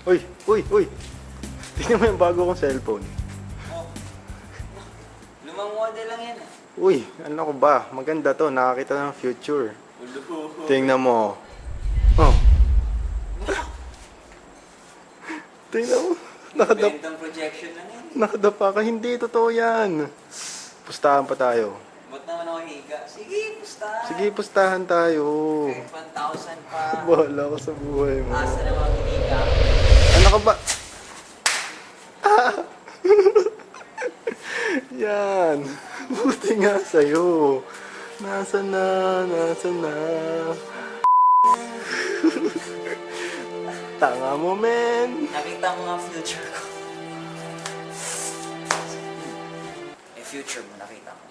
Uy, uy, uy. Tingnan mo yung bago kong cellphone. Oh. Lumang model lang yan. Uy, ano ko ba? Maganda to. Nakakita ng future. Tingnan mo. Oh. Tingnan mo. Bentang projection lang yan. Nakadapa ka. Hindi, totoo yan. Pustahan pa tayo. Ba't naman ako higa? Sige, pustahan. Sige, pustahan tayo. Kahit 1,000 pa. Bahala ka sa buhay mo. Asa naman higa. Ano ka ba? Yan. Buti nga sa'yo. Nasaan na? Nasaan na? Tanga mo, men. Nakita mo nga future ko. Eh, future mo, nakita ko.